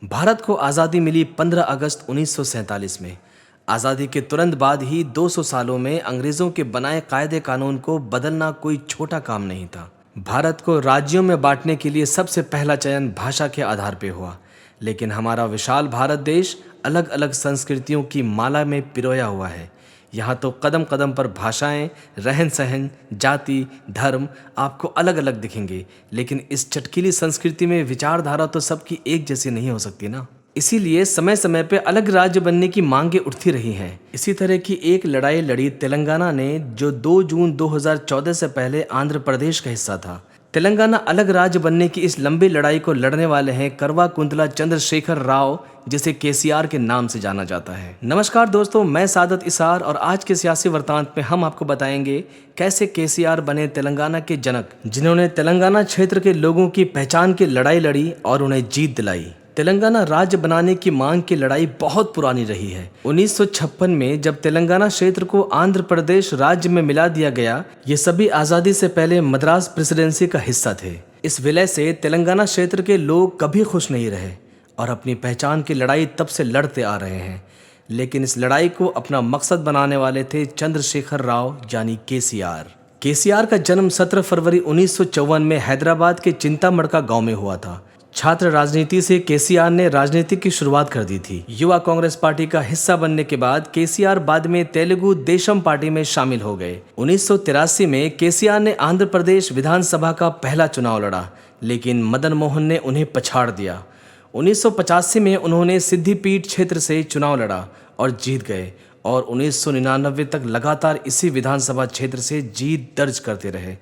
भारत को आज़ादी मिली 15 अगस्त 1947 में। आज़ादी के तुरंत बाद ही 200 सालों में अंग्रेज़ों के बनाए कायदे कानून को बदलना कोई छोटा काम नहीं था। भारत को राज्यों में बांटने के लिए सबसे पहला चयन भाषा के आधार पर हुआ, लेकिन हमारा विशाल भारत देश अलग अलग संस्कृतियों की माला में पिरोया हुआ है। यहाँ तो कदम कदम पर भाषाएं, रहन सहन, जाति, धर्म आपको अलग अलग दिखेंगे, लेकिन इस चटकीली संस्कृति में विचारधारा तो सबकी एक जैसी नहीं हो सकती ना। इसीलिए समय समय पे अलग राज्य बनने की मांगें उठती रही हैं। इसी तरह की एक लड़ाई लड़ी तेलंगाना ने, जो 2 जून 2014 से पहले आंध्र प्रदेश का हिस्सा था। तेलंगाना अलग राज्य बनने की इस लंबी लड़ाई को लड़ने वाले हैं करवा कुंतला चंद्रशेखर राव, जिसे केसीआर के नाम से जाना जाता है। नमस्कार दोस्तों, मैं सादत इसार और आज के सियासी वृत्तांत में हम आपको बताएंगे कैसे केसीआर बने तेलंगाना के जनक, जिन्होंने तेलंगाना क्षेत्र के लोगों की पहचान की लड़ाई लड़ी और उन्हें जीत दिलाई। तेलंगाना राज्य बनाने की मांग की लड़ाई बहुत पुरानी रही है। 1956 में जब तेलंगाना क्षेत्र को आंध्र प्रदेश राज्य में मिला दिया गया, ये सभी आज़ादी से पहले मद्रास प्रेसिडेंसी का हिस्सा थे। इस विलय से तेलंगाना क्षेत्र के लोग कभी खुश नहीं रहे और अपनी पहचान की लड़ाई तब से लड़ते आ रहे हैं। लेकिन इस लड़ाई को अपना मकसद बनाने वाले थे चंद्रशेखर राव यानी केसीआर। केसीआर का जन्म 17 फरवरी 1954 में हैदराबाद के चिंतामणका गांव में हुआ था। छात्र राजनीति से केसीआर ने राजनीति की शुरुआत कर दी थी। युवा कांग्रेस पार्टी का हिस्सा बनने के बाद केसीआर बाद में तेलुगु देशम पार्टी में शामिल हो गए। 1983 में केसीआर ने आंध्र प्रदेश विधानसभा का पहला चुनाव लड़ा, लेकिन मदन मोहन ने उन्हें पछाड़ दिया। 1985 में उन्होंने सिद्धिपीठ क्षेत्र से चुनाव लड़ा और जीत गए और 1999 तक लगातार इसी विधानसभा क्षेत्र से जीत दर्ज करते रहे।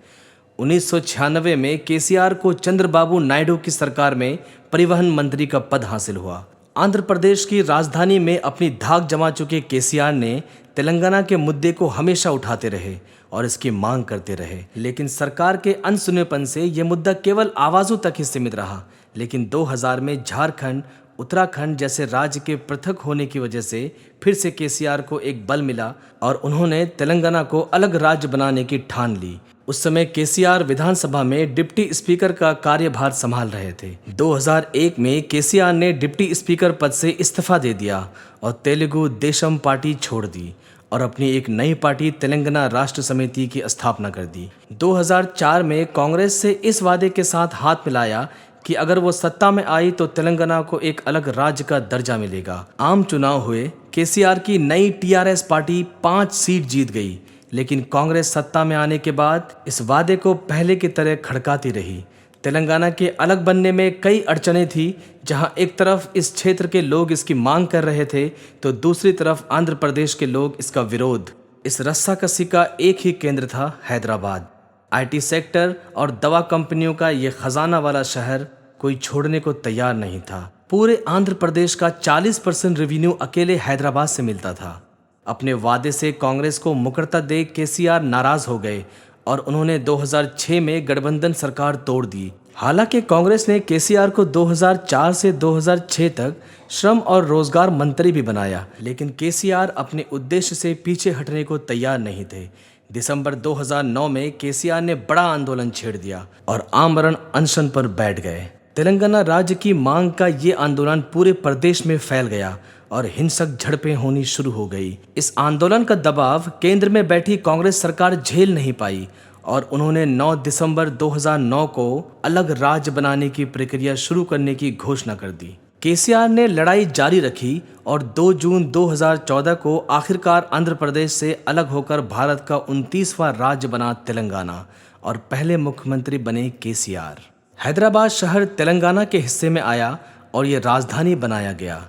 1996 में केसीआर को चंद्रबाबू नायडू की सरकार में परिवहन मंत्री का पद हासिल हुआ। आंध्र प्रदेश की राजधानी में अपनी धाक जमा चुके केसीआर ने तेलंगाना के मुद्दे को हमेशा उठाते रहे और इसकी मांग करते रहे, लेकिन सरकार के अनसुनेपन से यह मुद्दा केवल आवाज़ों तक ही सीमित रहा। लेकिन 2000 में झारखंड, उत्तराखंड जैसे राज्य के पृथक होने की वजह से फिर से केसीआर को एक बल मिला और उन्होंने तेलंगाना को अलग राज्य बनाने की ठान ली। उस समय केसीआर विधानसभा में डिप्टी स्पीकर का कार्यभार संभाल रहे थे। 2001 में केसीआर ने डिप्टी स्पीकर पद से इस्तीफा दे दिया और तेलुगु देशम पार्टी छोड़ दी और अपनी एक नई पार्टी तेलंगाना राष्ट्र समिति की स्थापना कर दी। 2004 में कांग्रेस से इस वादे के साथ हाथ मिलाया कि अगर वो सत्ता में आई तो तेलंगाना को एक अलग राज्य का दर्जा मिलेगा। आम चुनाव हुए, केसीआर की नई टीआरएस पार्टी 5 सीट जीत गई, लेकिन कांग्रेस सत्ता में आने के बाद इस वादे को पहले की तरह खड़काती रही। तेलंगाना के अलग बनने में कई अड़चनें थी, जहां एक तरफ इस क्षेत्र के लोग इसकी मांग कर रहे थे तो दूसरी तरफ आंध्र प्रदेश के लोग इसका विरोध। इस रस्साकसी का एक ही केंद्र था, हैदराबाद। आईटी सेक्टर और दवा कंपनियों का ये खजाना वाला शहर कोई छोड़ने को तैयार नहीं था। पूरे आंध्र प्रदेश का 40% रेवेन्यू अकेले हैदराबाद से मिलता था। अपने वादे से कांग्रेस को मुकरता देख केसीआर नाराज हो गए और उन्होंने 2006 में गठबंधन सरकार तोड़ दी। हालांकि कांग्रेस ने केसीआर को 2004 से 2006 तक श्रम और रोजगार मंत्री भी बनाया, लेकिन केसीआर अपने उद्देश्य से पीछे हटने को तैयार नहीं थे। दिसंबर 2009 में केसीआर ने बड़ा आंदोलन छेड़ दिया और आमरण अनशन पर बैठ गए। तेलंगाना राज्य की मांग का ये आंदोलन पूरे प्रदेश में फैल गया और हिंसक झड़पें होनी शुरू हो गई। इस आंदोलन का दबाव केंद्र में बैठी कांग्रेस सरकार झेल नहीं पाई और उन्होंने 9 दिसंबर 2009 को अलग राज्य बनाने की प्रक्रिया शुरू करने की घोषणा कर दी। केसीआर ने लड़ाई जारी रखी और 2 जून 2014 को आखिरकार आंध्र प्रदेश से अलग होकर भारत का 29वां राज्य बना तेलंगाना और पहले मुख्यमंत्री बने केसीआर। हैदराबाद शहर तेलंगाना के हिस्से में आया और ये राजधानी बनाया गया।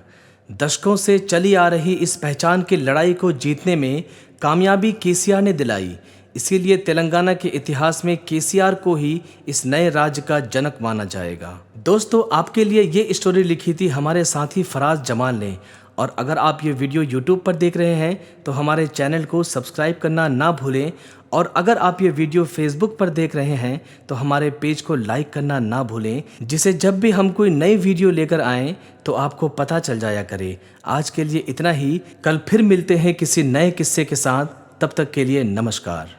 दशकों से चली आ रही इस पहचान की लड़ाई को जीतने में कामयाबी केसीआर ने दिलाई। इसीलिए तेलंगाना के इतिहास में केसीआर को ही इस नए राज्य का जनक माना जाएगा। दोस्तों, आपके लिए ये स्टोरी लिखी थी हमारे साथी फराज जमाल ने, और अगर आप ये वीडियो YouTube पर देख रहे हैं तो हमारे चैनल को सब्सक्राइब करना ना भूलें, और अगर आप ये वीडियो Facebook पर देख रहे हैं तो हमारे पेज को लाइक करना ना भूलें, जिसे जब भी हम कोई नई वीडियो लेकर आएँ तो आपको पता चल जाया करे। आज के लिए इतना ही, कल फिर मिलते हैं किसी नए किस्से के साथ। तब तक के लिए नमस्कार।